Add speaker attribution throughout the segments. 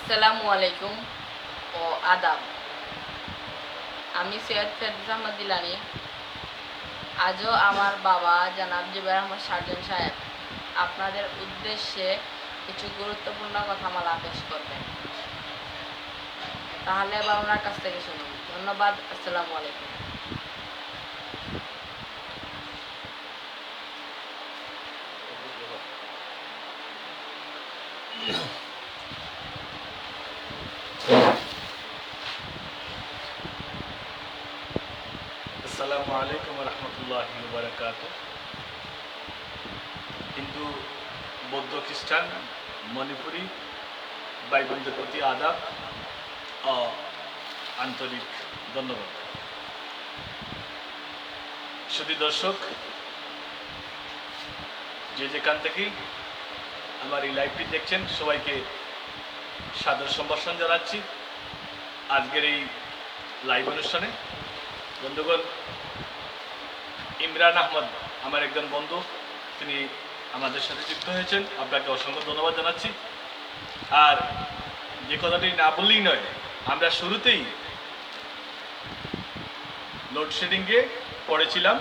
Speaker 1: আসসালামু আলাইকুম ও আদাব। আমি সৈয়দ ফেরদৌস আহমদ দিলানী। আজও আমার বাবা জনাব জুবাইর আহমদ সার্জন সাহেব আপনাদের উদ্দেশ্যে কিছু গুরুত্বপূর্ণ কথামালা পেশ করবেন। তাহলে এবার ওনার কাছ থেকে শুনুন। ধন্যবাদ। আসসালামু আলাইকুম।
Speaker 2: আসসালামু আলাইকুম রহমতুল্লাহি ওয়া বারাকাতুহু। হিন্দু, বৌদ্ধ, খ্রিস্টান, মণিপুরী ভাই বোনদের প্রতি আদাব ও আন্তরিক ধন্যবাদ। শুধু দর্শক, যে যেখান থেকেই আমার এই লাইভটি দেখছেন সবাইকে সাদর সম্ভাষণ জানাচ্ছি আজকের এই লাইভ অনুষ্ঠানে। বন্ধুগণ, ইমরান আহমদ আমার একজন বন্ধু, তিনি আমাদের সাথে যুক্ত হয়েছেন, আপনাকে অসংখ্য ধন্যবাদ জানাচ্ছি। আর যে কথাটি না বললেই নয়, আমরা শুরুতেই লোডশেডিংকে পড়েছিলাম,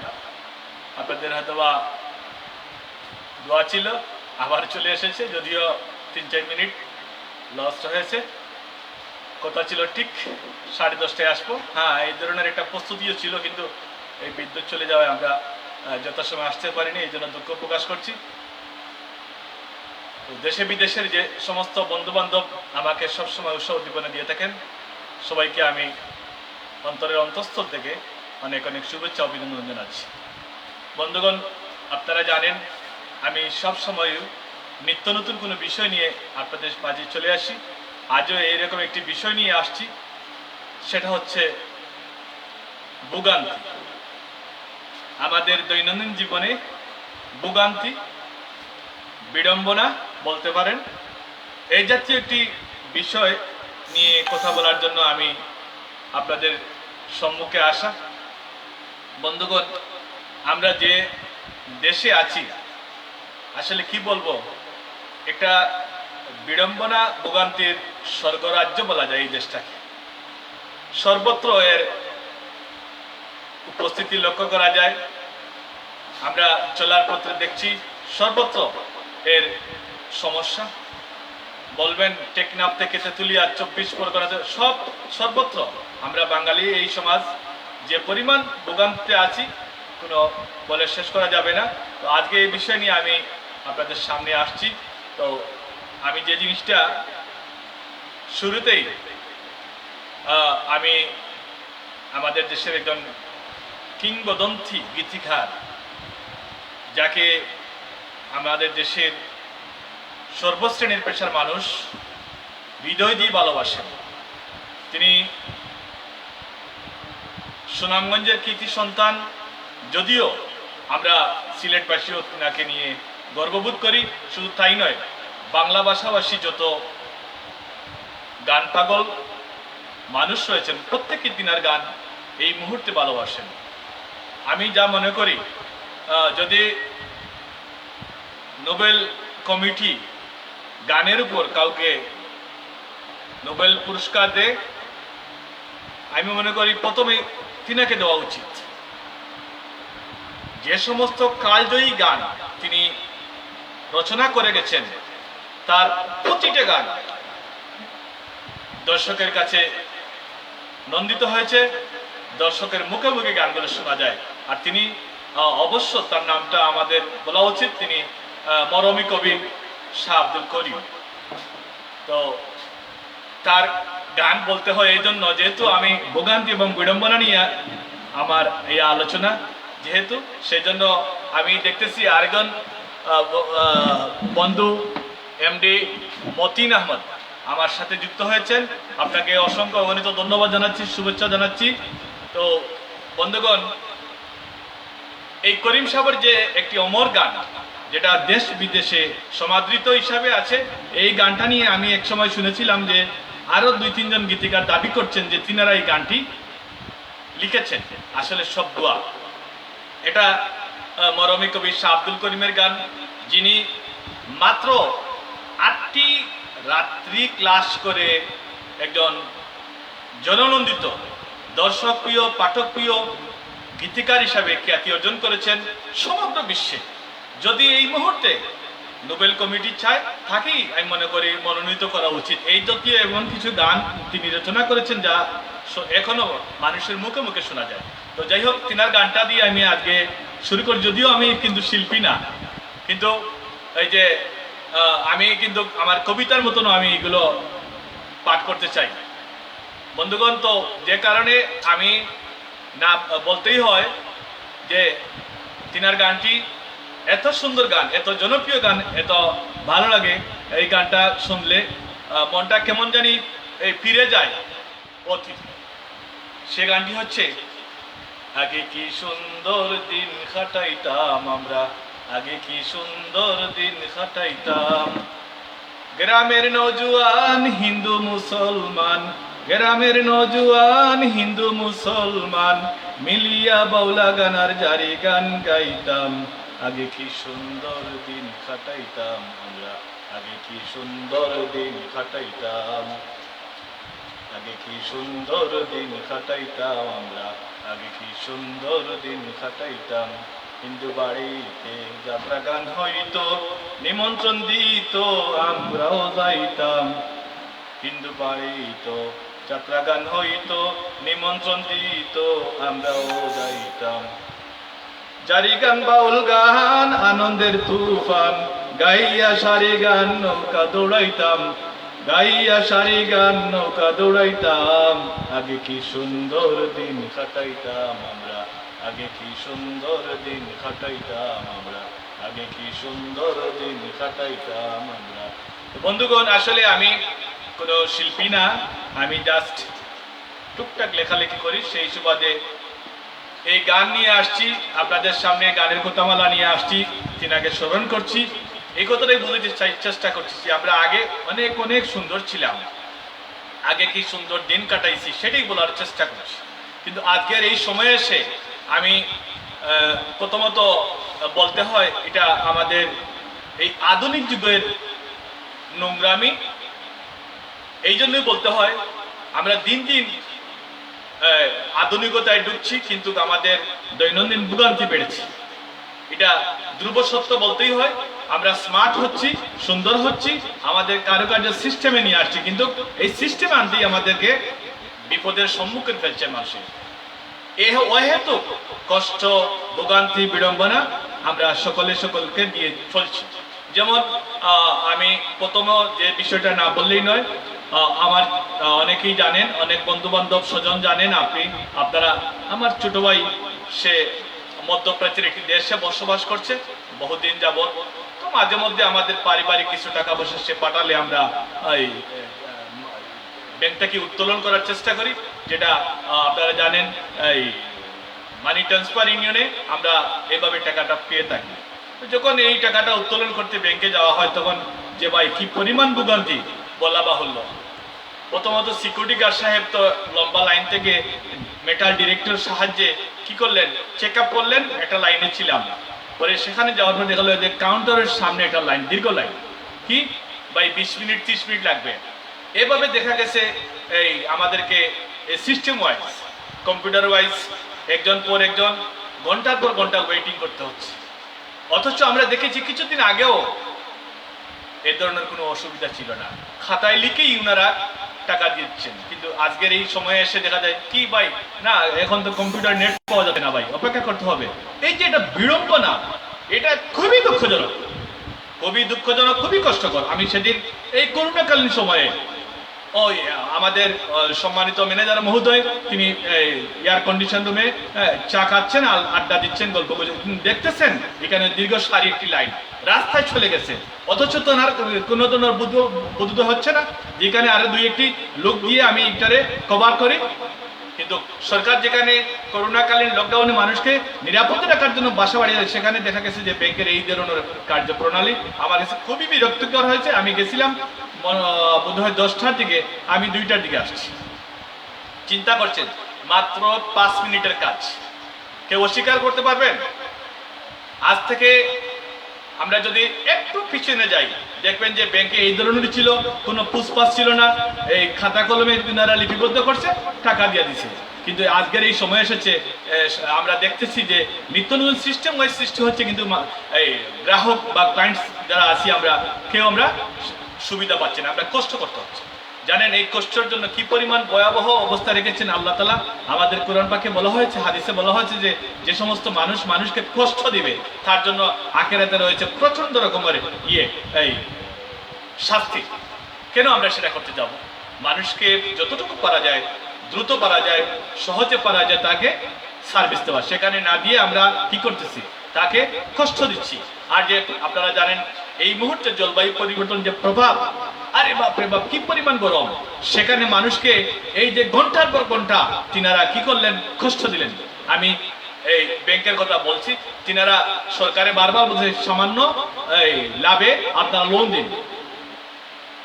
Speaker 2: আপনাদের হয়তোবা দোয়া ছিল, আবার চলে এসেছে, যদিও 3-4 মিনিট লস্ট হয়েছে। কথা ছিল ঠিক 10:30টায় আসবো। হ্যাঁ, এই ধরনের একটা প্রস্তুতিও ছিল, কিন্তু এই বিদ্যুৎ চলে যাওয়ায় আমরা যথাসময় আসতে পারিনি, এই জন্য দুঃখ প্রকাশ করছি। দেশে বিদেশের যে সমস্ত বন্ধুবান্ধব আমাকে সবসময় উৎসাহ উদ্দীপনা দিয়ে থাকেন, সবাইকে আমি অন্তরের অন্তঃস্থল থেকে অনেক অনেক শুভেচ্ছা অভিনন্দন জানাচ্ছি। বন্ধুগণ, আপনারা জানেন আমি সবসময় নিত্য নতুন কোনো বিষয় নিয়ে আপনাদের মাঝে চলে আসি। আজও এইরকম একটি বিষয় নিয়ে আসছি, সেটা হচ্ছে ভোগান্তি। আমাদের দৈনন্দিন জীবনে ভোগান্তি, বিড়ম্বনা বলতে পারেন, এই জাতীয় একটি বিষয় নিয়ে কথা বলার জন্য আমি আপনাদের সম্মুখে আসা। বন্ধুগণ, আমরা যে দেশে আছি, আসলে কি বলবো, একটা বিড়ম্বনা ভোগান্তির স্বর্গরাজ্য বলা যায় এই দেশটাকে। সর্বত্র এর উপস্থিতি লক্ষ্য করা যায়। আমরা চলার পথে দেখছি সর্বত্র এর সমস্যা। বলবেন টেকনাফ থেকে তেঁতুলিয়া, 24 পরগনা, সর্বত্র আমরা বাঙালি এই সমাজ যে পরিমাণ ভোগান্তিতে আছি, কোনো বলে শেষ করা যাবে না। তো আজকে এই বিষয় নিয়ে আমি আপনাদের সামনে আসছি। তো আমি যে জিনিসটা শুরুতেই আমি আমাদের দেশের একজন কিংবদন্তি গীতিকার, যাকে আমাদের দেশের সর্বশ্রেণীর পেশার মানুষ হৃদয় দিয়ে ভালোবাসেন, তিনি সুনামগঞ্জের কৃতি সন্তান। যদিও আমরা সিলেটবাসীও তিনাকে নিয়ে গর্ববোধ করি। শুধু তাই নয়, বাংলা ভাষাভাষী যত গান পাগল মানুষ রয়েছেন, প্রত্যেকে তিনার গান এই মুহূর্তে ভালোবাসেন। আমি যা মনে করি, যদি নোবেল কমিটি গানের উপর কাউকে নোবেল পুরস্কার দেয়, আমি মনে করি প্রথমে তিনাকে দেওয়া উচিত। যে সমস্ত কালজয়ী গান তিনি রচনা করে গেছেন, তার প্রতিটা গান দর্শকের কাছে নন্দিত হয়েছে, দর্শকের মুখে মুখে গানগুলো শোনা যায়। আর তিনি অবশ্য তার নামটা আমাদের বলা উচিত, তিনি মরমী কবি শাহ আব্দুল করিম। তো তার গান বলতে হয় এই জন্য, যেহেতু আমি ভোগান্তি এবং বিড়ম্বনা নিয়ে আমার এই আলোচনা, যেহেতু সেই জন্য আমি দেখতেছি আরেকজন বন্ধু এমডি মতিন আহমদ আমার সাথে যুক্ত হয়েছেন। আপনাকে অসংখ্য অগণিত ধন্যবাদ জানাচ্ছি, শুভেচ্ছা জানাচ্ছি। তো বন্ধুগণ, এই করিম সাহেবের যে একটি অমর গান, যেটা দেশ বিদেশে সমাদৃত হিসাবে আছে, এই গানটা নিয়ে আমি এক সময় শুনেছিলাম যে আরো 2-3 জন গীতিকার দাবি করছেন যে তিনারা এই গানটি লিখেছেন। আসলে সব দোয়া। এটা মরমী কবি শাহ আব্দুল করিমের গান, যিনি মাত্র 8টি রাত্রি ক্লাস করে একজন জননন্দিত দর্শকপ্রিয় পাঠকপ্রিয় গীতিকার হিসাবে খ্যাতি অর্জন করেছেন সমগ্র বিশ্বে। যদি এই মুহূর্তে নোবেল কমিটি চায় থাকেই আমি মনে করি মনোনীত করা উচিত। এই জাতীয় এমন কিছু গান তিনি রচনা করেছেন যা এখনো মানুষের মুখে মুখে শোনা যায়। তো যাই হোক, তিনার গানটা দিয়ে আমি আজকে শুরু করি। যদিও আমি কিন্তু শিল্পী না, কিন্তু এই যে আমি কিন্তু আমার কবিতার মতনও আমি এগুলো পাঠ করতে চাই বন্ধুগণ। তো যে কারণে আমি না বলতেই হয় যে তিনার গানটি এত সুন্দর গান, এত জনপ্রিয় গান, এত ভালো লাগে। এই গানটা শুনলে মনটা কেমন জানি ফিরে যায় অতীত। সে গানটি হচ্ছে, আগে কি সুন্দর দিন কাটাইতাম আমরা, আগে কি সুন্দর দিন কাটাইতাম। গ্রামের নওজোয়ান হিন্দু মুসলমান, গ্রামের নওজোয়ান হিন্দু মুসলমান, মিলিয়া বাউলা গানার জারি গান গাইতাম। আগে কি সুন্দর দিন কাটাইতাম আমরা, আগে কি সুন্দর দিন কাটাইতাম, আগে কি সুন্দর দিন কাটাইতাম আমরা, আগে কি সুন্দর দিন কাটাইতাম। হিন্দু বাড়িতে যাত্রা গান হইতো, নিমন্ত্রণ দিত আমরাও যাইতাম। হিন্দু বাড়িতে যাত্রা গান হইতো, নিমন্ত্রণ দিত আমরাও যাইতাম। জারি গান বাউল গান আনন্দের তুফান, গাইয়া সারি গান নৌকা দৌড়াইতাম, গাইয়া সারি গান নৌকা দৌড়াইতাম। আগে কি সুন্দর দিন কাটাইতাম আমরা, আগে কি সুন্দর দিন কাটাইতাম আমরা, আগে কি সুন্দর দিন কাটাইতাম আমরা। বন্ধুগণ, আসলে আমি কোনো শিল্পী না, আমি জাস্ট টুকটাক লেখালেখি করি। সেই সুবাদে এই গান নিয়ে আসছি আপনাদের সামনে, গানের কথামালা নিয়ে আসছি, তিনাকে স্মরণ করছি। এই কথাটাই বলতে চেষ্টা করছি যে আমরা আগে অনেক অনেক সুন্দর ছিলাম, আগে কি সুন্দর দিন কাটাইছি সেটাই বলার চেষ্টা করছি। কিন্তু আজকের এই সময়ে এসে আমি প্রথমত বলতে হয়, এটা আমাদের এই আধুনিক যুগের নোংরামি। এই জন্যই বলতে হয় আমরা দিন দিন আধুনিকতায় ঢুকছি, কিন্তু আমাদের দৈনন্দিন ভোগান্তি বেড়েছে। এটা ধ্রুব সত্য বলতেই হয়। আমরা স্মার্ট হচ্ছি, সুন্দর হচ্ছি, আমাদের কারুকার্য সিস্টেমে নিয়ে আসছি, কিন্তু এই সিস্টেম আনতেই আমাদেরকে বিপদের সম্মুখীন ফেলছে মানুষের। অহেতু কষ্ট, ভোগান্তি, বিড়ম্বনা আমরা সকলকে দিয়ে চলছি। যেমন আমি প্রথম যে বিষয়টা না বললেই নয়, আমার অনেকেই জানেন, অনেক বন্ধু বান্ধব স্বজন জানেন, আপনারা আমার ছোট ভাই, সে মধ্যপ্রাচ্যের একটি দেশে বসবাস করছে বহুদিন যাবৎ। তো মাঝে মধ্যে আমাদের পারিবারিক কিছু টাকা পয়সা সে পাঠালে আমরা এই ব্যাংকটাকে উত্তোলন করার চেষ্টা করি, যেটা আপনারা জানেন এই মানি ট্রান্সফার ইউনিয়নে আমরা এভাবে টাকাটা পেয়ে থাকি। যখন এই টাকাটা উত্তোলন করতে ব্যাংকে যাওয়া হয়, তখন যে ভাই কি পরিমাণ ভোগান্তি বলা বাহুল্য। প্রথমত সিকিউরিটি গার্ড সাহেব তো লম্বা লাইন থেকে মেটাল ডিরেক্টর সাহায্যে কি করলেন, চেক আপ করলেন, একটা লাইনে ছিলাম। পরে সেখানে যাওয়ার পর দেখা গেল যে কাউন্টারের সামনে একটা লাইন, দীর্ঘ লাইন, কি ভাই 20 মিনিট 30 মিনিট লাগবে। এভাবে দেখা গেছে এই আমাদেরকে সিস্টেম ওয়াইজ, কম্পিউটার ওয়াইজ একজন পর একজন ঘন্টার পর ঘন্টা ওয়েটিং করতে হচ্ছে। অথচ আমরা দেখেছি কিছুদিন আগেও এ ধরনের কোনো অসুবিধা ছিল না, খাতায় লিখেই ওনারা টাকা দিচ্ছেন। কিন্তু আজকের এই সময়ে এসে দেখা যায় কি ভাই, না এখন তো কম্পিউটার নেট পাওয়া যাবে না ভাই, অপেক্ষা করতে হবে। এই যে এটা বিড়ম্বনা, এটা খুবই দুঃখজনক, খুবই দুঃখজনক, খুবই কষ্টকর। আমি সেদিন এই করোনাকালীন সময়ে ওই আমাদের সম্মানিত ম্যানেজার মহোদয়, তিনি এয়ার কন্ডিশন রুমে চা খাচ্ছেন, আড্ডা দিচ্ছেন, গল্প দেখতেছেন, এখানে দীর্ঘ সারি একটি লাইন রাস্তায় চলে গেছে। অথচ তোনার কোনো বুদ্ধ হচ্ছে না, যেখানে আরো দুই একটি লোক দিয়ে আমি এটারে কভার করি। কিন্তু সরকার যেখানে করোনাকালীন লকডাউনে মানুষকে নিরাপদে রাখার জন্য বাসা বাড়িয়ে, সেখানে দেখা গেছে যে ব্যাংকের এই ধরনের কার্যপ্রণালী আমার কাছে খুবই বিরক্তিকর হয়েছে। আমি গেছিলাম বোধহয় 10টার দিকে, আমি 2টার দিকে আসছি। চিন্তা করছেন, মাত্র 5 মিনিটের কাজ। কেউ অস্বীকার করতে পারবেন? আজ থেকে আমরা যদি একটু পিছনে যাই দেখবেন যে ব্যাংকে এই ধরনের ছিল, কোনো পুষপাস ছিল না, এই খাতা কলমে তিনারা লিপিবদ্ধ করছে, টাকা দিয়ে দিছে। কিন্তু আজকের এই সময় এসেছে, আমরা দেখতেছি যে নিত্য নতুন সিস্টেম ওয়াইজ সৃষ্টি হচ্ছে, কিন্তু এই গ্রাহক বা ক্লায়েন্টস যারা আছি আমরা কেউ আমরা সুবিধা পাচ্ছি না, আমরা কষ্ট করতে হচ্ছে। জানেন এই কষ্টের জন্য কি পরিমাণ ভয়াবহ অবস্থা রেখেছেন আল্লাহ তাআলা। আমাদের কোরআন পাকে বলা হয়েছে, হাদিসে বলা হয়েছে যে যে সমস্ত মানুষ মানুষকে কষ্ট দিবে তার জন্য আখিরাতে রয়েছে প্রচন্ড রকমের এই শাস্তি। কেন আমরা সেটা করতে যাব? মানুষকে যতটুকু পারা যায়, দ্রুত পারা যায়, সহজে পারা যায় তাকে সার্ভিস দেওয়া, সেখানে না দিয়ে আমরা কি করতেছি, তাকে কষ্ট দিচ্ছি। আর যে আপনারা জানেন এই মুহূর্তে জলবায়ু পরিবর্তন যে প্রভাব, আরে বাপরে বাপ কি পরিমাণ গরম, সেখানে মানুষকে এই যে ঘন্টার পর ঘন্টা তিনারা কি করলেন, কষ্ট দিলেন। আমি এই ব্যাংকের কথা বলছি, তিনারা সরকারে বারবার বলছে সামান্য এই লাভে আপনারা লোন দিন,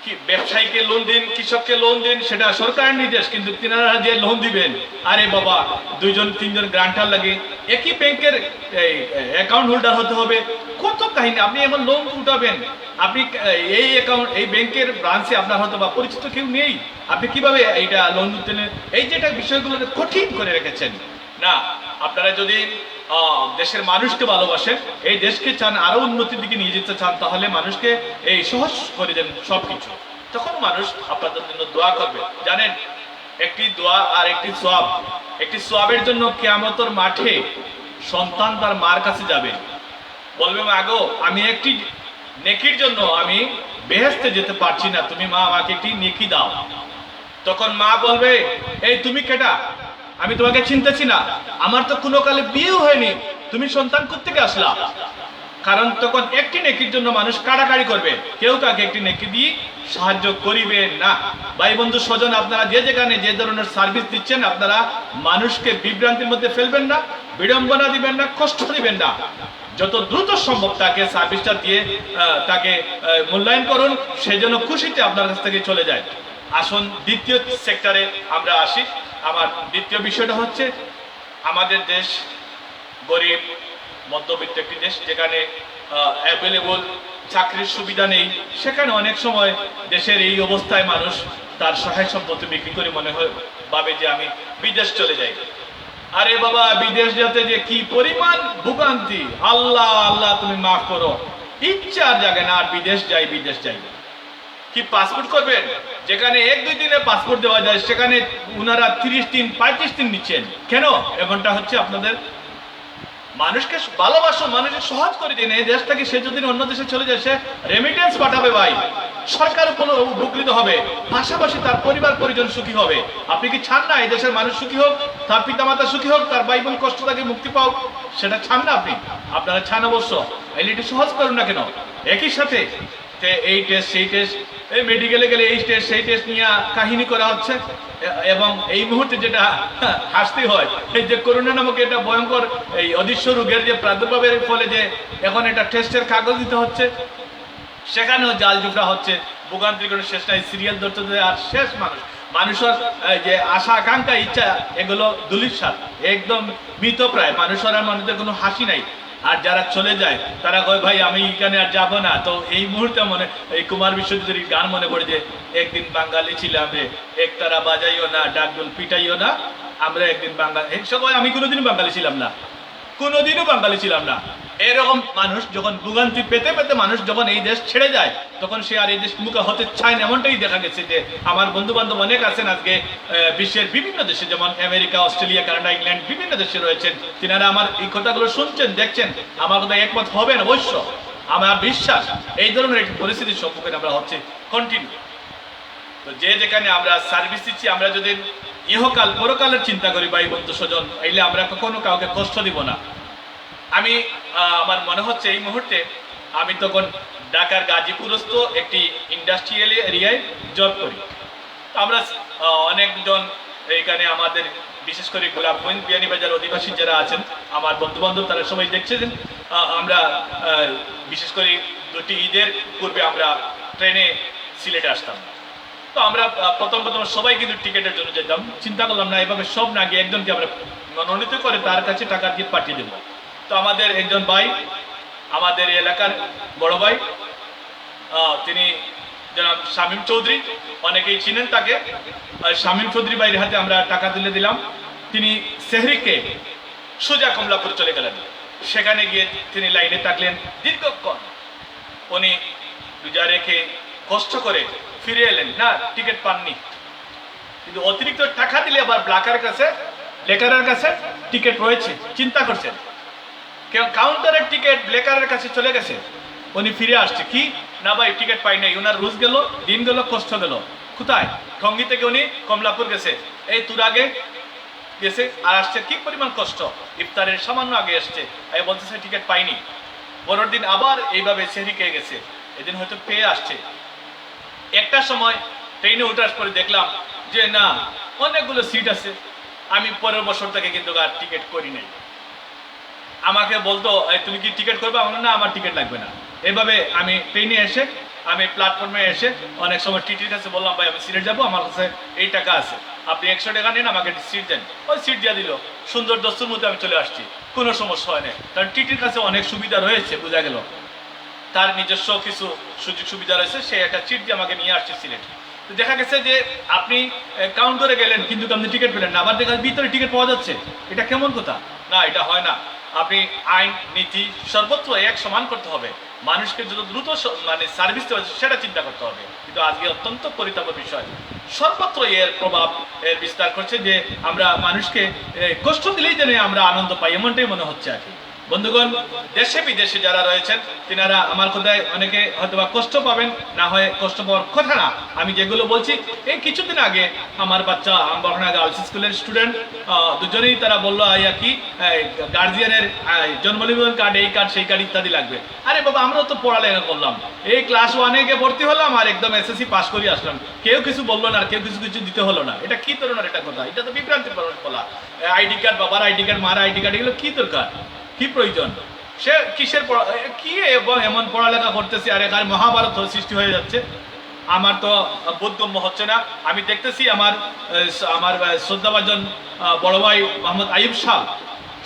Speaker 2: কি ব্যবসায়ীকে লোন দিন, কৃষককে লোন দিন, সেটা সরকারের নির্দেশ, কিন্তু তিনারা যে লোন দিবেন, আরে বাবা 2জন 3জন গ্রান্টার লাগে, একই ব্যাংকের অ্যাকাউন্ট হোল্ডার হতে হবে, কত কাহিনী। আপনি এখন লোন উঠাবেন, আপনি এই অ্যাকাউন্ট এই ব্যাংকের ব্রাঞ্চে আপনার হয়তো বা পরিচিত কেউ নেই, আপনি কিভাবে এইটা লোন দিতে নেন? এই যেটা বিষয়গুলো কঠিন করে রেখেছেন না। আপনারা যদি দেশের মানুষকে ভালোবাসেন, এই দেশকে চান আরো উন্নতির দিকে নিয়ে যেতে চান, তাহলে মানুষকে এই সহজ করে দেন সবকিছু, তখন মানুষ আপনাদের জন্য দোয়া করবে। জানেন একটি দোয়া আর একটি সোয়াব, একটি সোয়াবের জন্য কিয়ামতের মাঠে সন্তান তার মার কাছে যাবে, বলবে মা গো আমি একটি নেকির জন্য আমি বেহেশতে যেতে পারছি না, তুমি মা আমাকে একটি নেকি দাও। তখন মা বলবে এই তুমি কেটা, আমি তোমাকে চিনতেছি না, আমার তো কোনো কালে বিয়েও হয়নি, তুমি সন্তান কোত্থেকে আসলা? কারণ তখন একটি নেকির জন্য মানুষ কাড়াকাড়ি করবে, কেউ কাকে একটি নেকি দিয়ে সাহায্য করিবে না। ভাই বন্ধু স্বজন, আপনারা যে যেখানে যে ধরনের সার্ভিস দিচ্ছেন, আপনারা মানুষকে বিভ্রান্তির মধ্যে ফেলবেন না, বিড়ম্বনা দিবেন না, কষ্ট দিবেন না। যত দ্রুত সম্ভব তাকে সার্ভিসটা দিয়ে তাকে মূল্যায়ন করুন, সে যেন খুশিতে আপনার কাছ থেকে চলে যায়। আসুন দ্বিতীয় সেক্টরে আমরা আসি। আমার দ্বিতীয় বিষয়টা হচ্ছে, আমাদের দেশ গরিব মধ্যবিত্ত একটি দেশ, যেখানে অ্যাভেলেবল চাকরির সুবিধা নেই। সেখানে অনেক সময় দেশের এই অবস্থায় মানুষ তার সহায় সম্পত্তি বিক্রি করে মনে হয় ভাবে যে আমি বিদেশ চলে যাই। আরে বাবা বিদেশ যেতে যে কি পরিমাণ ভোগান্তি, আল্লাহ আল্লাহ তুমি মাফ করো, ইচ্ছা আর জাগে না আর বিদেশ যাই বিদেশ যাই। কি পাসপোর্ট করবেন? যেখানে 1-2 দিনে পাসপোর্ট দেওয়া যায়, সেখানে উনারা 30 দিন 35 দিন নিচ্ছেন। কেন? এমনটা হচ্ছে আপনাদের। মানুষকে ভালোবাসো, মানুষকে সহজ করে দিন। এই দেশ থেকে সে যদি অন্য দেশে চলে যায়, সে রেমিটেন্স পাঠাবে ভাই, সরকার উপকৃত হবে, পাশাপাশি তার পরিবার পরিজন সুখী হবে। আপনি কি চান না এই দেশের মানুষ সুখী হোক, তার পিতামাতা সুখী হোক, তার ভাই বোন কষ্ট থেকে মুক্তি পাও? সেটা চান না আপনি? আপনারা চান অবশ্য। এই একটু সহজ করুন না কেন? একই সাথে এই টেস্ট সেই টেস্ট, এই মেডিকেলে গেলে এই টেস্ট সেই টেস্ট নিয়ে কাহিনী করা হচ্ছে। এবং এই মুহূর্তে যেটা হাসতে হয়, এই যে করোনা নামক এটা ভয়ঙ্কর এই অদৃশ্য রোগের যে প্রাদুর্ভাবের ফলে যে এখন এটা টেস্টের কাগজ দিতে হচ্ছে, সেখানেও জাল জুফরা হচ্ছে, ভোগান্তির কোনো শেষ নাই। সিরিয়াল ধরতে আর শেষ মানুষের যে আশা আকাঙ্ক্ষা ইচ্ছা এগুলো ধূলিসাৎ, একদম মৃতপ্রায়। মানুষের আর মানুষদের কোনো হাসি নাই। আর যারা চলে যায় তারা কয় ভাই আমি এখানে আর যাবো না। তো এই মুহূর্তে মনে এই কুমার বিশ্বজিতের গান মনে পড়ে যে একদিন বাঙালি ছিলাম রে, একতারা বাজাইও না, ডাকডোল পিটাইও না, আমরা একদিন বাঙালি। এই সময় আমি কোনোদিনও বাঙালি ছিলাম না, কোনোদিনও বাঙালি ছিলাম না। এরকম মানুষ যখন ভোগান্তি পেতে পেতে মানুষ যখন এই দেশ ছেড়ে যায়, তখন সে আর এই দেশ মুখে হতে চায় না। এমনটাই দেখা গেছে যে আমার বন্ধু বান্ধব অনেক আছেন আজকে বিশ্বের বিভিন্ন দেশে, যেমন আমেরিকা, অস্ট্রেলিয়া, কানাডা, ইংল্যান্ড, বিভিন্ন দেশে রয়েছেন। তিনারা আমার এই কথাগুলো শুনছেন, দেখছেন, আমার কথা একমত হবেন অবশ্য। আমার বিশ্বাস এই ধরনের একটি পরিস্থিতির সম্মুখীন আমরা হচ্ছে কন্টিনিউ। তো যে যেখানে আমরা সার্ভিস দিচ্ছি, আমরা যদি ইহকাল পরকালের চিন্তা করি ভাই বন্ধু স্বজন, এলে আমরা কখনো কাউকে কষ্ট দিব না। আমি আমার মনে হচ্ছে এই মুহূর্তে আমি তখন ঢাকার গাজীপুরস্থ একটি ইন্ডাস্ট্রিয়াল এরিয়ায় জব করি। আমরা অনেকজন এইখানে আমাদের বিশেষ করে গোলাপগঞ্জ বিয়ানীবাজার অধিবাসী যারা আছেন আমার বন্ধু বান্ধব, তারা সবাই দেখছেন। আমরা বিশেষ করে 2টি ঈদের পূর্বে আমরা ট্রেনে সিলেটে আসতাম। তো আমরা প্রথম সবাই কিন্তু টিকিটের জন্য যেতাম। চিন্তা করলাম না এভাবে সব না গিয়ে একজনকে আমরা মনোনীত করে তার কাছে টাকা দিয়ে পাঠিয়ে দেবো। তো আমাদের একজন ভাই আমাদের এই এলাকার বড় ভাই, তিনি জনাব শামীম চৌধুরী, অনেকেই চিনেন তাকে। শামীম চৌধুরী ভাইয়ের হাতে আমরা টাকা তুলে দিলাম। তিনি সেহরিকে সোজা কমলাপুর চলে গেলেন। সেখানে গিয়ে তিনি লাইনে থাকলেন দীর্ঘক্ষণ। উনি রোজা রেখে কষ্ট করে ফিরে এলেন, না টিকিট পাননি। কিন্তু অতিরিক্ত টাকা দিলে আবার লেকারের কাছে টিকিট রয়েছে। চিন্তা করছেন, কেউ কাউন্টারের টিকিট লেকারের কাছে চলে গেছে, উনি ফিরে আসছে কি না ভাই টিকিট পাই নাই। ওনার রোজ গেল, দিন গেল, কষ্ট গেল। কোথায়? টঙ্গী থেকে উনি কমলাপুর গেছে, এই তুর আগে গেছে আর আসছে। কি পরিমাণ কষ্ট! ইফতারের সামান্য আগে আসছে, এই বলতেছে টিকিট পাইনি। পরের দিন আবার এইভাবে সেহরিকে গেছে, এদিন হয়তো পেয়ে আসছে। একটা সময় ট্রেনে উঠার পরে দেখলাম যে না, অনেকগুলো সিট আছে। আমি পরের বছর থেকে কিন্তু আর টিকিট করি নাই। আমাকে বলতো তুমি কি টিকিট করবে? আমার না, আমার টিকিট লাগবে না। এইভাবে আমি ট্রেনে এসে, আমি প্ল্যাটফর্মে এসে অনেক সময় টিটির কাছে বললাম ভাই আমি সিলেট যাবো, আমার কাছে এই টাকা আছে, আপনি 100 টাকা নিন, আমাকে সিট দেন। ওই সিট দিয়ে দিল, সুন্দর দস্তুর মধ্যে আমি চলে আসছি, কোনো সমস্যা হয় না। কারণ টিটির কাছে অনেক সুবিধা রয়েছে, বোঝা গেল তার নিজস্ব কিছু সুযোগ সুবিধা রয়েছে। সে একটা চিট দিয়ে আমাকে নিয়ে আসছে সিলেট। তো দেখা গেছে যে আপনি কাউন্টারে গেলেন কিন্তু আপনি টিকিট পেলেন না, আবার দেখা ভিতরে টিকিট পাওয়া যাচ্ছে। এটা কেমন কথা? না, এটা হয় না। আপনি আইন নীতি সর্বত্র এক সমান করতে হবে। মানুষকে যত দ্রুত মানে সার্ভিস দেওয়া যায় সেটা চিন্তা করতে হবে। কিন্তু আজকে অত্যন্ত পরিতাপের বিষয়, সর্বত্র এর প্রভাব এর বিস্তার করছে যে আমরা মানুষকে কষ্ট দিলেই যেন আমরা আনন্দ পাই, এমনটাই মনে হচ্ছে আর কি। বন্ধুগণ, দেশে বিদেশে যারা রয়েছেন তিনারা আমার কথায় অনেকে হয়তো বা কষ্ট পাবেন, না হয় কষ্ট পাওয়ার কথা না। আমি যেগুলো বলছি, এই কিছুদিন আগে আমার বাচ্চা আমবাখনা গার্লস স্কুলের স্টুডেন্ট দুজনেই তারা বললো আইয়া কি গার্জিয়ানের জন্ম নিবন্ধন কার্ড, এই কার্ড সেই কার্ড ইত্যাদি লাগবে। আরে বাবা, আমরাও তো পড়ালেখা করলাম, এই ক্লাস 1-এ গিয়ে ভর্তি হলাম আর একদম এসএসসি পাস করে আসলাম, কেউ কিছু বললো না, কেউ কিছু দিতে হলো না। এটা কি ধরনের একটা কথা? এটা তো বিভ্রান্তির বলা। আইডি কার্ড, বাবার আইডি কার্ড, মার আইডি কার্ড, এগুলো কি দরকার, কি প্রয়োজন? সে কিসের কি এমন পড়ালেখা করতেছে আর এখানে মহাভারত সৃষ্টি হয়ে যাচ্ছে। আমার তো বোধগম্য হচ্ছে না। আমি দেখতেছি আমার শ্রদ্ধাভাজন বড় ভাই মোহাম্মদ আইয়ুব শাহ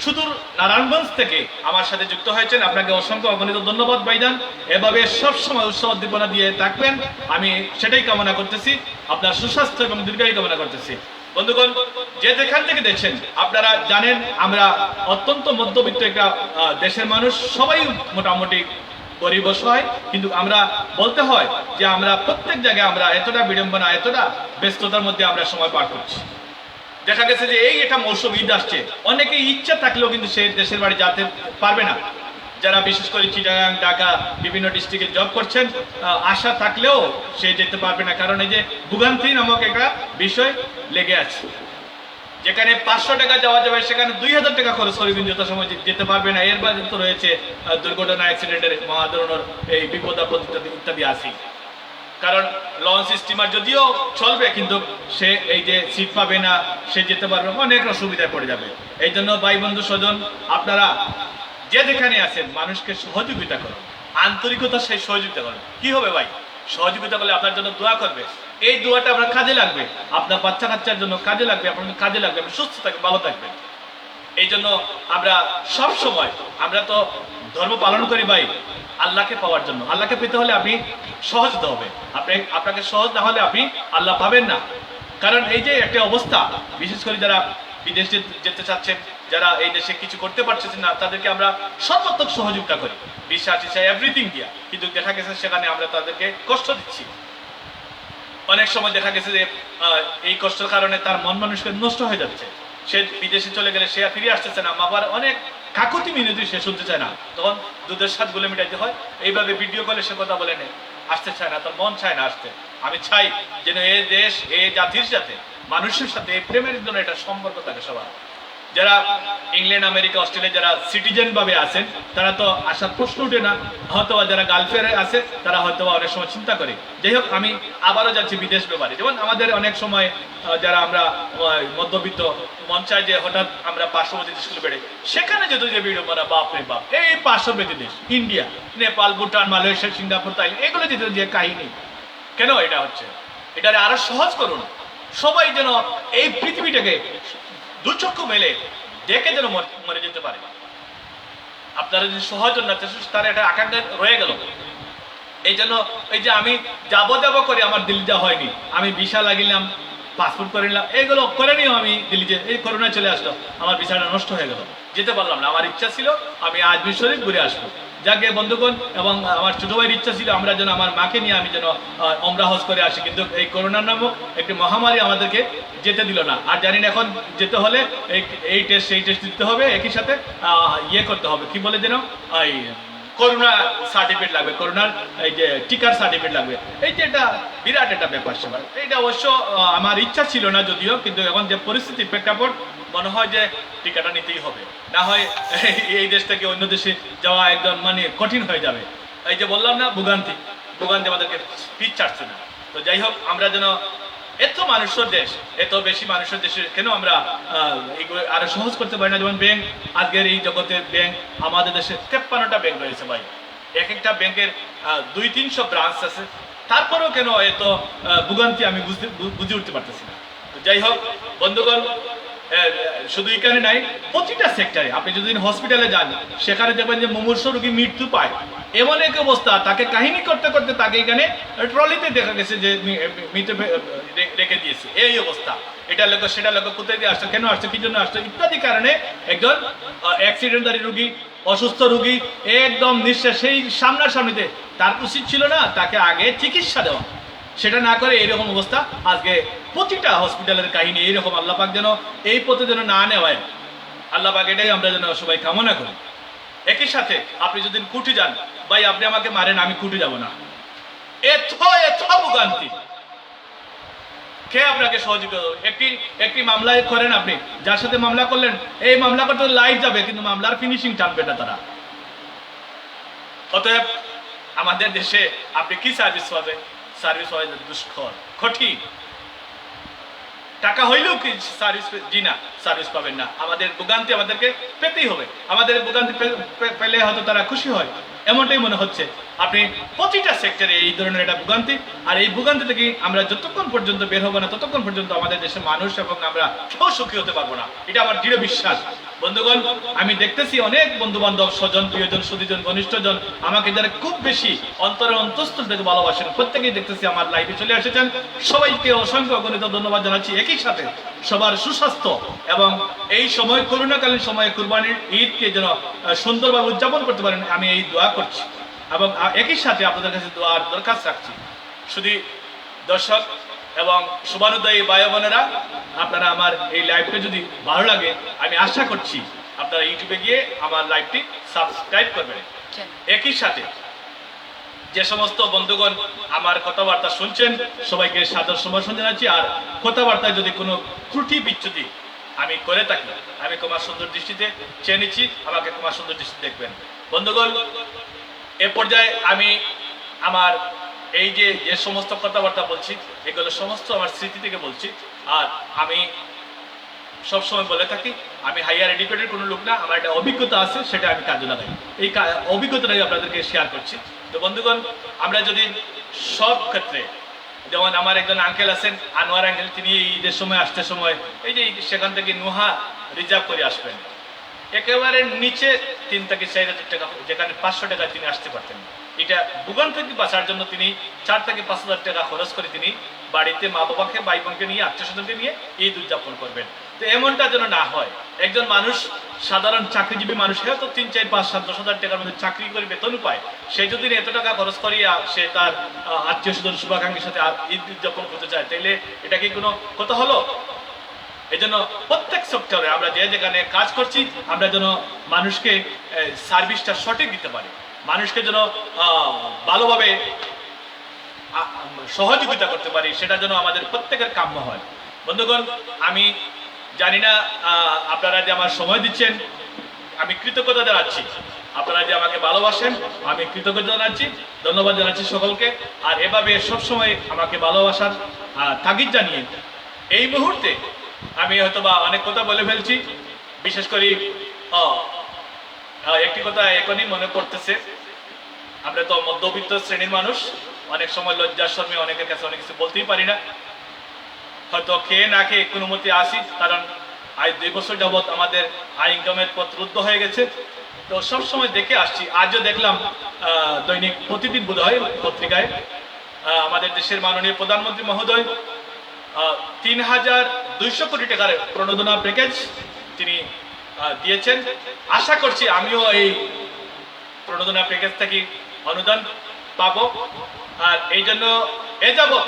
Speaker 2: সুদূর নারায়ণগঞ্জ থেকে আমার সাথে যুক্ত হয়েছেন। আপনাকে অসংখ্য অগণিত ধন্যবাদ ভাইজান। এভাবে সবসময় উৎসাহ উদ্দীপনা দিয়ে থাকবেন, আমি সেটাই কামনা করতেছি। আপনার সুস্বাস্থ্য এবং দীর্ঘায়ু কামনা করতেছি। বন্ধুগণ, যে যেখান থেকে দেখছেন, আপনারা জানেন আমরা অত্যন্ত মধ্যবিত্ত একটা দেশের মানুষ, সবাই মোটামুটি গরিব অসহায়, কিন্তু আমরা বলতে হয় যে আমরা প্রত্যেক জায়গায় আমরা এতটা বিড়ম্বনা, এতটা ব্যস্ততার মধ্যে আমরা সময় পার করছি। দেখা গেছে যে এটা মৌসুম, ঈদ আসছে, অনেকে ইচ্ছা থাকলেও কিন্তু সে দেশের বাড়ি যেতে পারবে না। যারা বিশেষ করে চিটাগাং, ঢাকা বিভিন্ন ডিস্ট্রিক্টে জব করছেন, আশা থাকলেও সে যেতে পারবে না, কারণ এই যে ভোগান্তি নামক একটা বিষয় লেগে আছে। যেখানে 500 টাকা যাওয়া যাবে সেখানে 2000 টাকা খরচ করে কিন্তু যথাসময় যেতে পারবে না। এর বাদে তো রয়েছে দুর্ঘটনা, অ্যাক্সিডেন্টের মহাধরনের এই বিপদ আপদ ইত্যাদি আছে। কারণ লঞ্চ স্টিমার যদিও চলবে কিন্তু সে এই যে সিট পাবে না, সে যেতে পারবে, অনেক অসুবিধায় পড়ে যাবে। এই জন্য ভাই বন্ধু স্বজন আপনারা যে যেখানে আছেন মানুষকে সহযোগিতা করুন, আন্তরিকতা সেই সহযোগিতা করুন। কি হবে ভাই? সহযোগিতা করলে আপনার জন্য দোয়া করবে, এই দোয়াটা আপনার কাজে লাগবে, আপনার বাচ্চা কাচ্চার জন্য কাজে লাগবে, আপনার কাজে লাগবে, আপনি সুস্থ থাকবেন, ভালো থাকবেন। এই জন্য আমরা সব সময়, আমরা তো ধর্ম পালন করি ভাই আল্লাহকে পাওয়ার জন্য। আল্লাহকে পেতে হলে আপনি সহজ হতে হবে, আপনাকে সহজ না হলে আপনি আল্লাহ পাবেন না। কারণ এই যে একটা অবস্থা, বিশেষ করে যারা বিদেশে যেতে চাচ্ছেন, যারা এই দেশে কিছু করতে পারছেন না, তাদেরকে আমরা সর্বাত্মক সহযোগিতা করি, বিশ্বাস ইচ্ছা এভরিথিং দিয়া। কিন্তু দেখা গেছে সেখানে আমরা তাদেরকে কষ্ট দিচ্ছি। অনেক সময় দেখা গেছে যে এই কষ্টের কারণে তার মন মানুষকে নষ্ট হয়ে যাচ্ছে। সে বিদেশে চলে গেলে সে ফিরে আসতেছে না, বাবার অনেক কাকুতি মিনতি সে শুনতে চায় না, তখন দুধের স্বাদ গুলে মিটাইতে হয়। এইভাবে ভিডিও কলে সে কথা বলে নেই, আসতে চায় না, তার মন চায় না আসতে। আমি চাই যেন এই দেশ, এই জাতির সাথে, মানুষের সাথে এই প্রেমের জন্য একটা সম্পর্ক থাকে সবার। যারা ইংল্যান্ড, আমেরিকা, অস্ট্রেলিয়া যারা সিটিজেন ভাবে আছেন, তারা তো আসার প্রশ্ন উঠে না। হয়তো যারা গালফে আছে তারা হয়তো অনেক সময় চিন্তা করে। যাই হোক, আমি আবারও যাচ্ছি বিদেশ ব্যাপারে। যেমন আমাদের অনেক সময় যারা আমরা মধ্যবিত্ত, মন চায় যে হঠাৎ আমরা পার্শ্ববর্তী দেশগুলো বেড়ে, সেখানে যেত যে বিড়ম্বনা, বাপরে বাপ, এই পার্শ্ববর্তী দেশ India, Nepal, Bhutan, Malaysia, Singapore, Thailand, এগুলো যেত যে কাহিনী। কেন এটা হচ্ছে? এটা আরো সহজ করুন। সবাই যেন এই পৃথিবীটাকে দুচক্ষু মেলে দেখে যেন মরে যেতে পারে। আপনারা যদি সহজ না তার একটা আকাঙ্ক্ষা রয়ে গেল। এই জন্য এই যে আমি যাব করে আমার দিল্লি যাওয়া হয়নি, আমি ভিসা লাগিলাম, পাসপোর্ট করে নিলাম, এগুলো করে নিও আমি দিল্লি যে এই করোনা চলে আসলো, আমার ভিসাটা নষ্ট হয়ে গেল, যেতে পারলাম না। আমার ইচ্ছা ছিল আমি আজমির শরীফ ঘুরে আসবো। যাকে বন্ধুগণ, এবং আমার ছোট ভাইয়ের ইচ্ছা ছিল আমরা যেন আমার মাকে নিয়ে আমি যেন ওমরা হজ করে আসি, কিন্তু এই করোনা নামক একটি মহামারী আমাদেরকে যেতে দিল না। আর জানি না এখন যেতে হলে এই টেস্ট সেই টেস্ট দিতে হবে, একই সাথে ইয়ে করতে হবে, কি বলে যেন এই করোনা সার্টিফিকেট লাগবে, করোনার এই যে টিকার সার্টিফিকেট লাগবে। এই যে এটা বিরাট একটা ব্যাপার সেবার। এটা অবশ্য আমার ইচ্ছা ছিল না যদিও, কিন্তু এখন যে পরিস্থিতি প্রেক্ষাপট মনে হয় যে টিকাটা নিতেই হবে, না হয় এই দেশ থেকে অন্য দেশে যাওয়া একদম মানে কঠিন হয়ে যাবে। এই যে বললাম না, ভোগান্তি আমাদেরকে পিছ ছাড়ছে না। তো যাই হোক, আমরা যেন এত মানুষের দেশ, এত বেশি মানুষের দেশে কেন আমরা এইগুলো আরো সহজ করতে পারি না? যেমন ব্যাংক, আজকের এই জগতের ব্যাংক, আমাদের দেশে 53টা ব্যাংক রয়েছে ভাই, এক একটা ব্যাংকের 200-300 ব্রাঞ্চ আছে, তারপরেও কেন এত ভোগান্তি আমি বুঝে উঠতে পারতেছি না। তো যাই হোক বন্ধুগণ, শুধু এখানে নাই, প্রতিটা সেক্টরে আপনি যদি হসপিটালে যান সেখানে দেখবেন যে মুমূর্ষ রোগী মৃত্যু পায়, এমন এক অবস্থা, তাকে কাহিনী করতে করতে তাকে এখানে ট্রলিতে দেখা গেছে যে মৃত রেখে দিয়েছে, এই অবস্থা। এটা লোক সেটা লোক, কোথায় দিয়ে আসছে, কেন আসছে, কি জন্য আসছে ইত্যাদি কারণে একজন অ্যাক্সিডেন্টারি রোগী, অসুস্থ রোগী একদম নিঃশ্বাস সেই সামনাসামনিতে, তার উচিত ছিল না তাকে আগে চিকিৎসা দেওয়া, সেটা না করে এইরকম অবস্থা। আজকে প্রতিটা হসপিটালের কাহিনী এইরকম। আল্লাহ পাক যেন এই পথে যেন না নেওয়ায়, আল্লাহ পাক এটাই আমরা যেন সবাই কামনা করি। একই সাথে আপনি যদি কুটি যান, ভাই আপনি আমাকে মারেন, আমি কুটি যাব না, এত ভোগান্তি। কে আপনাকে সহযোগিতা করবে? একটি মামলায় করেন আপনি, যার সাথে মামলা করলেন, এই মামলা করতে লাইফ যাবে, কিন্তু মামলার ফিনিশিং টানবে না তারা। অতএব আমাদের দেশে আপনি কি সার্ভিস পাবেন? সার্ভিস হয় দুষ্কর, কঠিন। টাকা হইলেও কি সার্ভিস? জি না, সার্ভিস পাবেন না। আমাদের ভোগান্তি আমাদেরকে পেতেই হবে। আমাদের ভোগান্তি পেলে হয়তো তারা খুশি হয়, এমনটাই মনে হচ্ছে। আপনি প্রতিটা সেক্টরে এই ধরনের একটা ভোগান্তি, আর এই ভোগান্তি থেকে আমরা যতক্ষণ পর্যন্ত বের হবো না, ততক্ষণ পর্যন্ত আমাদের দেশের মানুষ এবং আমরা কেউ সুখী হতে পারবো না। এটা আমার দৃঢ় বিশ্বাস। বন্ধুগণ, আমি দেখতেছি অনেক বন্ধু বান্ধব, স্বজন, প্রিয়জন, সুদীজন, ঘনিষ্ঠজন আমাকে যারা খুব বেশি অন্তরের অন্তঃস্থল থেকে ভালোবাসেন, প্রত্যেকেই দেখতেছি আমার লাইভে চলে এসেছেন। সবাইকে অসংখ্য অগণিত ধন্যবাদ জানাচ্ছি। একই সাথে সবার সুস্বাস্থ্য এবং এই সময় করোনাকালীন সময়ে কুরবানির ঈদকে যেন সুন্দরভাবে উদযাপন করতে পারেন, আমি এই দোয়া করছি। এবং একই সাথে আপনাদের কাছে দোয়ার দরখাস্ত রাখছি। শুধু দর্শক এবং শুভানুদ্দায়ী ভাই বোনেরা, আপনারা আমার এই লাইভটা যদি ভালো লাগে, আমি আশা করছি আপনারা ইউটিউবে গিয়ে আমার লাইভটি সাবস্ক্রাইব করবেন। একই সাথে যে সমস্ত বন্ধুগণ আমার কথাবার্তা শুনছেন, সবাইকে সাদর সম্ভাষণ জানাচ্ছি। আর কথাবার্তায় যদি কোনো ত্রুটি বিচ্যুতি আমি করে থাকি, আমি ক্ষমা সুন্দর দৃষ্টিতে চেয়ে নিচ্ছি, আমাকে ক্ষমা সুন্দর দৃষ্টিতে দেখবেন। বন্ধুগণ, এ পর্যায়ে আমি আমার এই যে সমস্ত কথাবার্তা বলছি, এগুলো সমস্ত আমার স্মৃতি থেকে বলছি। আর আমি সবসময় বলে থাকি, আমি হাইয়ার এডুকেটেড কোনো লোক না, আমার একটা অভিজ্ঞতা আছে, সেটা আমি কাজে লাগাই। এই অভিজ্ঞতাটাই আপনাদেরকে শেয়ার করছি। তো বন্ধুগণ, আমরা যদি সব ক্ষেত্রে, যেমন আমার একজন আঙ্কেল আছেন, আনোয়ার আঙ্কেল, তিনি ঈদের সময় আসতে সময় এই যে সেখান থেকে নুহা রিজার্ভ করে আসবেন, একেবারে নিচে 3 থেকে 4,000 টাকা, যেখানে 500 টাকা তিনি আসতে পারতেন। এটা ভোগান থেকে বাঁচার জন্য তিনি 4 থেকে 5,000 টাকা খরচ করে তিনি বাড়িতে মা বাবাকে, ভাই বোনকে নিয়ে, আত্মীয় স্বজনকে নিয়ে ঈদ উদযাপন করবেন। তো এমনটা যেন না হয়। একজন মানুষ, সাধারণ চাকরিজীবী মানুষ, হয়তো 3, 4, 5, 7, 10 হাজার টাকার মধ্যে চাকরি করে বেতন পায়, সে যদি এত টাকা খরচ করিয়া সে তার আত্মীয় স্বজন শুভাকাঙ্ক্ষীর সাথে ঈদ উদযাপন করতে চায়, তাইলে এটা কি কোনো কথা হলো? এই জন্য প্রত্যেক সেক্টরে আমরা যে যেখানে কাজ করছি, আমরা যেন মানুষকে সার্ভিসটা সঠিক দিতে পারি, মানুষকে যেন ভালোভাবে সহযোগিতা করতে পারি, সেটা যেন আমাদের প্রত্যেকের কাম্য হয়। বন্ধুগণ, আমি জানি না আপনারা যে আমার সময় দিচ্ছেন, আমি কৃতজ্ঞতা জানাচ্ছি। আপনারা যে আমাকে ভালোবাসেন, আমি কৃতজ্ঞতা জানাচ্ছি, ধন্যবাদ জানাচ্ছি সকলকে। আর এভাবে সবসময় আমাকে ভালোবাসার তাগিদ জানিয়ে এই মুহূর্তে আমি হয়তোবা অনেক কথা বলে ফেলছি। বিশেষ করে একটি কথা এখনই মনে পড়তেছে, আমরা তো মধ্যবিত্ত শ্রেণীর মানুষ, অনেক সময় লজ্জার শর্মে অনেকের কাছে অনেক কিছু বলতেই পারি না, হয়তো খেয়ে না খেয়ে কোনো মতে আসি। কারণ আজ 2 বছর যাবৎ আমাদের আয় ইনকামের পথ রুদ্ধ হয়ে গেছে। তো সবসময় দেখে আসছি, আজও দেখলাম দৈনিক প্রতিদিন বোধহয় পত্রিকায় আমাদের দেশের মাননীয় প্রধানমন্ত্রী মহোদয় ৩,২০০ কোটি টাকার প্রণোদনা প্যাকেজ তিনি দিয়েছেন। আশা করছি আমিও এই প্রণোদনা প্যাকেজ থেকে অনুদান পাবো। আর এই জন্য যাবত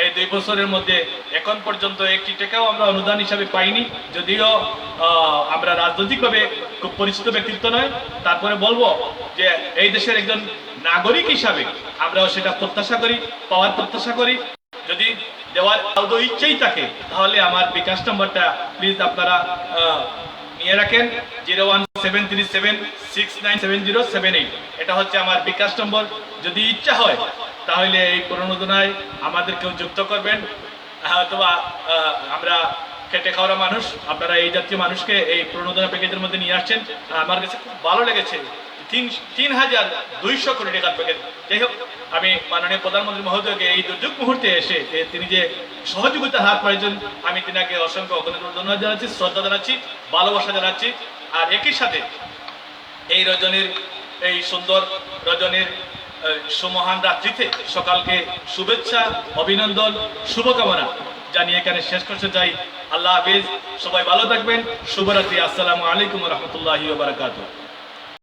Speaker 2: এই 2 বছরের মধ্যে এখন পর্যন্ত একটি টাকাও আমরা অনুদান হিসাবে পাইনি, যদিও আমরা রাজনৈতিকভাবে খুব পরিচিত ব্যক্তিত্ব নয়। তারপরে বলবো যে এই দেশের একজন নাগরিক হিসাবে আমরাও সেটা প্রত্যাশা করি, পাওয়ার প্রত্যাশা করি। যদি দেওয়ার আদৌ ইচ্ছেই থাকে তাহলে আমার বিকাশ নাম্বারটা প্লিজ আপনারা নিয়ে রাখেন, 01737697078। এটা হচ্ছে আমার বিকাশ নম্বর। যদি ইচ্ছা হয় তাহলে এই প্রণোদনায় আমাদেরকেও যুক্ত করবেন। অথবা আমরা খেটে খাওয়া মানুষ, আপনারা এই জাতীয় মানুষকে এই প্রণোদনা প্যাকেজের মধ্যে নিয়ে আসছেন। আমার কাছে খুব ভালো লেগেছে, ৩,২০০ কোটি টাকার প্যাকেজ। যাই হোক, আমি মাননীয় প্রধানমন্ত্রী মহোদয়কে এই দুর্যোগ মুহূর্তে এসে তিনি যে সহযোগিতার হাত পাইছেন, আমি তিনাকে অসংখ্য ধন্যবাদ জানাচ্ছি, শ্রদ্ধা জানাচ্ছি, ভালোবাসা জানাচ্ছি। আর একই সাথে এই রজনীর, এই সুন্দর রজনীর সুমহান রাত্রিতে সকালকে শুভেচ্ছা, অভিনন্দন, শুভকামনা জানিয়ে এখানে শেষ করতে চাই। আল্লাহ হাফিজ, সবাই ভালো থাকবেন, শুভরাত্রি। আসসালামু আলাইকুম রহমতুল্লাহি ওয়া বারাকাতুহু।